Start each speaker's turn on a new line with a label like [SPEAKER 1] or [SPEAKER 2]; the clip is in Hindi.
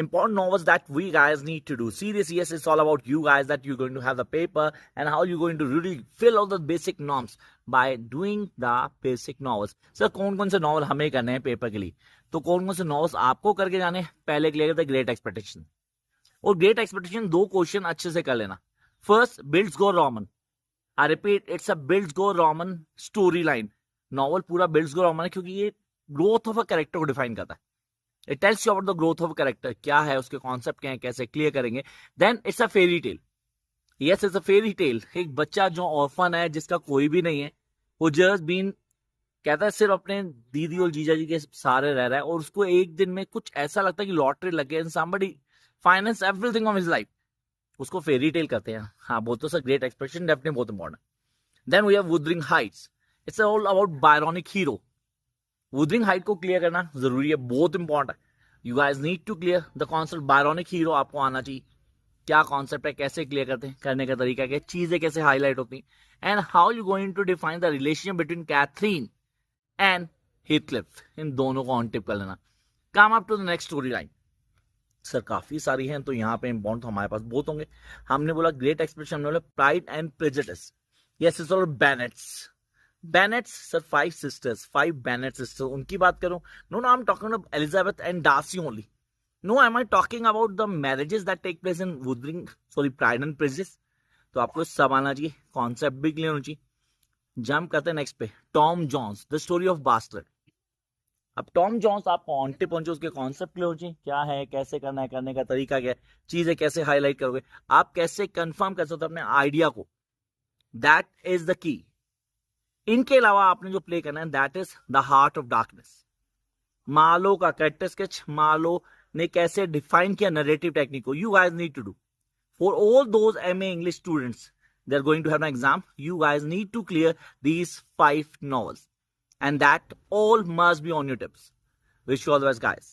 [SPEAKER 1] important novels that we guys need to do. Serious, yes, it's all about you guys, that you're going to have the paper and how you're going to really fill out the basic norms by doing the basic novels. Sir कौन कौन से नॉवल हमें करने हैं पेपर के लिए, तो कौन कौन से नॉवल्स आपको करके जाने, पहले क्लियर करते ग्रेट एक्सपेक्टेशन. और ग्रेट एक्सपेक्टेशन 2 क्वेश्चन अच्छे से कर लेना. First, bildungsroman. I repeat, it's a bildungsroman story line. Novel पूरा बिल्ड्स गो रोमन है क्योंकि ये ग्रोथ ऑफ अ कैरेक्टर को डिफाइन करता है. It tells you about the growth of character, क्या है उसके कॉन्सेप्ट, क्या है, कैसे क्लियर करेंगे. Then it's a fairy tale. Yes, it's a fairy tell. एक बच्चा जो ऑर्फन है, जिसका कोई भी नहीं है, वो जस्ट बीन कहता है सिर्फ अपने दीदी और जीजा जी के सहारे रह रहा है, और उसको एक दिन में कुछ ऐसा लगता है कि लॉटरी लग गई, somebody finance everything of his life. उसको फेरी टेल कहते हैं. हाँ, बोलते सर ग्रेट एक्सप्रेशन डेफिनेटली बहुत important. Then we have Wuthering Heights. It's all about Byronic hero. Wuthering Height को क्लियर करना जरूरी है, बहुत इंपॉर्टेंट है. You guys need to clear the concept Byronic hero. आपको आना चाहिए क्या कॉन्सेप्ट है, कैसे क्लियर करते हैं, करने का तरीका क्या, चीजें कैसे हाईलाइट होती हैं, and how you going to define the relationship between Catherine and Heathcliff. इन दोनों को ऑन टिप कर लेना. Come up to the next story line. Sir काफी सारी हैं, तो यहाँ पे इंपॉर्टेंट तो हमारे पास बहुत होंगे. हमने बोला ग्रेट एक्सप्रेशन, हमने बोला Pride and Prejudice. Yes, it's all Bennets. Bennets sir 5 sisters, 5 Bennet sister. उनकी बात करूं, no I am talking about Elizabeth and Darcy only. No, I am talking about the marriages that take place in Wuthering, sorry, Pride and Prejudice. तो आपको सब आना चाहिए, कॉन्सेप्ट भी क्लियर होना चाहिए. जंप करते हैं नेक्स्ट पे. Tom Jones, the story of bastard. अब टॉम जॉन्स आपको ऑन टिप पहुंचे, उसके कॉन्सेप्ट क्लियर हो चाहिए, क्या है, कैसे करना है, करने का तरीका क्या है, चीजें कैसे हाईलाइट करोगे, आप कैसे कंफर्म कर सकते हो अपने आइडिया को. That is the key. इनके अलावा आपने जो प्ले करना है, that is the heart of darkness. Marlow का कैरेक्टर स्केच, मार्लो ने कैसे डिफाइन किया नरेटिव टेक्निक को, you guys need to do. For all those MA English students, they are going to have an exam. You guys need to clear these 5 novels, and that all must be on your tips. Wish you all the best, guys.